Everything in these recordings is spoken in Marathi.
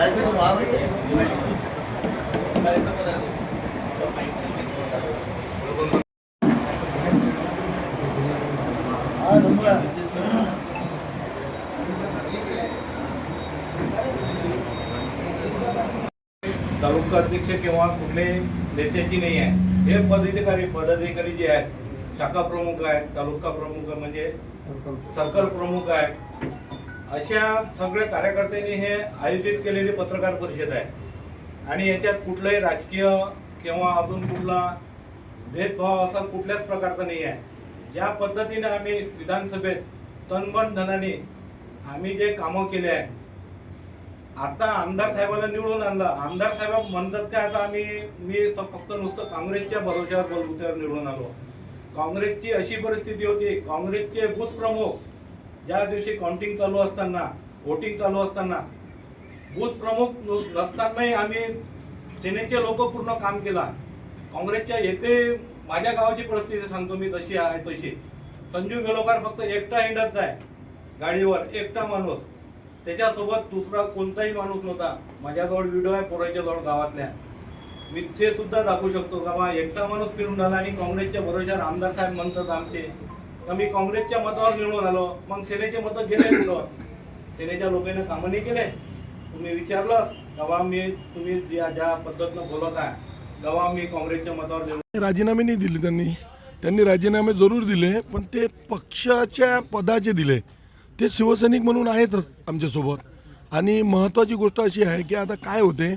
तालुका अध्यक्ष किंवा कुठले नेत्याची नाही आहे. हे पदाधिकारी जे आहेत, शाखा प्रमुख आहेत, तालुका प्रमुख म्हणजे सर्कल प्रमुख आहे, अशा सगळ्या कार्यकर्त्यांनी हे आयोजित केलेली पत्रकार परिषद आहे. आणि याच्यात कुठलंही राजकीय किंवा अजून कुठला भेदभाव असा कुठल्याच प्रकारचा नाही आहे. ज्या पद्धतीने आम्ही विधानसभेत तनमन धनाने आम्ही जे कामं केले आहे, आता आमदार साहेबांना निवडून आणलं. आमदार साहेब म्हणतात की आता मी फक्त नुसतं काँग्रेसच्या भरोश्यावर बलबुत्यावर निवडून आलो. काँग्रेसची अशी परिस्थिती होती, काँग्रेसचे बूथ प्रमुख ज्या दिवशी काउंटिंग चालू असताना, वोटिंग चालू असताना, बूथ प्रमुख नसतानाही आम्ही सेनेचे लोक पूर्ण काम केला. काँग्रेसच्या येथे माझ्या गावाची परिस्थिती सांगतो मी, तशी आहे तशी. संजू मेलोकार फक्त एकटा हिंडत आहे गाडीवर, एकटा माणूस, त्याच्यासोबत दुसरा कोणताही माणूस नव्हता. माझ्याजवळ व्हिडिओ आहे पोराच्या जवळ गावातल्या, मी ते सुद्धा दाखवू शकतो का बा एकटा माणूस फिरून आला. आणि काँग्रेसच्या भरोश्यावर आमदार साहेब म्हणतात आमचे का मी काँग्रेसच्या मतावर निवडून आलो. मग सेनेचे मतं गेले कुठं? सेनेच्या लोकांना कामं नाही केले. तुम्ही विचारलं तेव्हा तुम्ही ज्या पद्धतीनं बोलत आहे तेव्हा मी काँग्रेसच्या मतावर निवडून. राजीनामे नाही दिले त्यांनी राजीनामे जरूर दिले, पण ते पक्षाच्या पदाचे दिले. ते शिवसैनिक म्हणून आहेतच आमच्यासोबत. आणि महत्त्वाची गोष्ट अशी आहे की आता काय होते,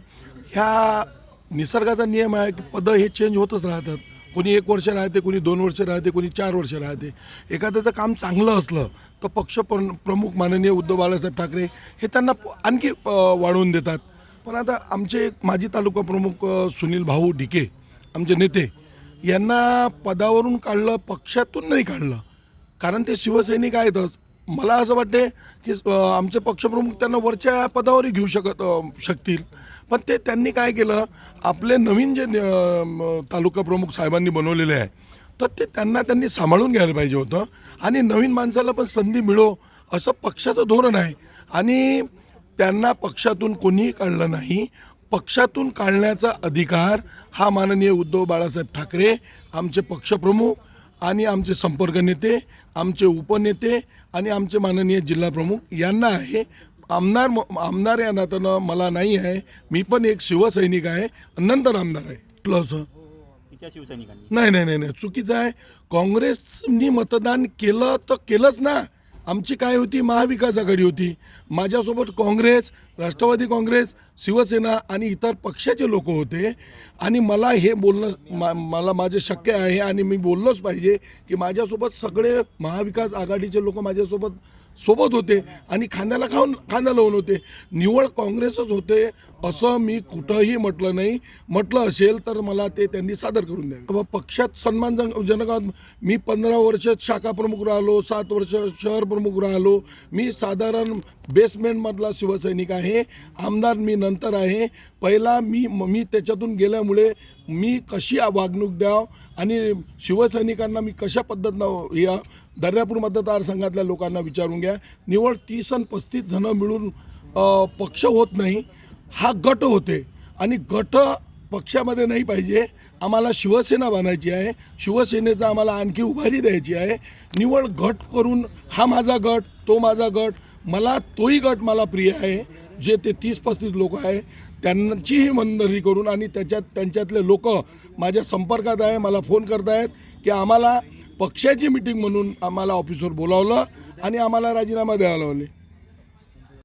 ह्या निसर्गाचा नियम आहे की पदं हे चेंज होतच राहतात. कोणी 1 वर्ष राहते, कोणी 2 वर्ष राहते, कोणी 4 वर्ष राहते. एखाद्याचं काम चांगलं असलं तर पक्ष प्रमुख माननीय उद्धव बाळासाहेब ठाकरे हे त्यांना आणखी वाढवून देतात. पण आता आमचे माजी तालुका प्रमुख सुनील भाऊ ढिके, आमचे नेते, यांना पदावरून काढलं, पक्षातून नाही काढलं, कारण ते शिवसैनिक आहेतच. मला असं वाटते की आमचे पक्षप्रमुख त्यांना वरच्या पदावरही घेऊ शकतील. पण त्यांनी काय केलं, आपले नवीन जे तालुका प्रमुख साहेबांनी बनवलेले आहे तर त्यांनी सांभाळून घ्यायला पाहिजे होतं. आणि नवीन माणसाला पण संधी मिळो असं पक्षाचं धोरण आहे. आणि त्यांना पक्षातून कोणीही काढलं नाही. पक्षातून काढण्याचा अधिकार हा माननीय उद्धव बाळासाहेब ठाकरे, आमचे पक्षप्रमुख आणि आमचे संपर्क नेते, आमचे उपनेते आणि आमचे माननीय जिल्हाप्रमुख यांना आहे. आमदार या नात्यानं मला नाही आहे. मी पण एक शिवसैनिक आहे, नंतर आमदार आहे. प्लस नाही, चुकीचं आहे. काँग्रेसनी मतदान केलं तर केलंच ना. आमची काय होती, महाविकास आघाडी होती. माझ्यासोबत काँग्रेस, राष्ट्रवादी काँग्रेस, शिवसेना आणि इतर पक्षाचे लोक होते. आणि मला हे बोलणं मला माझे शक्य आहे आणि मी बोललोच पाहिजे की माझ्यासोबत सगळे महाविकास आघाडीचे लोक माझ्यासोबत होते आणि खांदा लावून होते. निवड काँग्रेसच होते असं मी कुठंही म्हटलं नाही. म्हटलं असेल तर मला ते त्यांनी सादर करून द्यावे. पक्षात सन्मानजनक. मी 15 वर्ष शाखा प्रमुख राहिलो, 7 वर्ष शहर प्रमुख राहिलो. मी साधारण बेसमेंटमधला शिवसैनिक आहे. आमदार मी नंतर आहे. पहिला मी त्याच्यातून गेल्यामुळे मी कशी वागणूक द्याव आणि शिवसैनिकांना मी कशा पद्धतीनं या दर्यापूर मतदारसंघातल्या लोकांना विचारून घ्या. निवड 30 आणि 35 जणं मिळून पक्ष होत नाही, हा गट होते. आणि गट पक्षामध्ये नाही पाहिजे. आम्हाला शिवसेना बनायची आहे. शिवसेनेचा आम्हाला आणखी उभारी द्यायची आहे. निवड गट करून हा माझा गट, तो माझा गट, मला तोही गट मला प्रिय आहे. जे ते 30-35 लोक आहे त्यांचीही मनधरणी करून आणि त्यांच्यातले लोक माझ्या संपर्कात आहे. मला फोन करत आहेत की आम्हाला पक्षाची मीटिंग म्हणून आम्हाला ऑफिसवर बोलावलं आणि आम्हाला राजीनामा द्यायला लावले.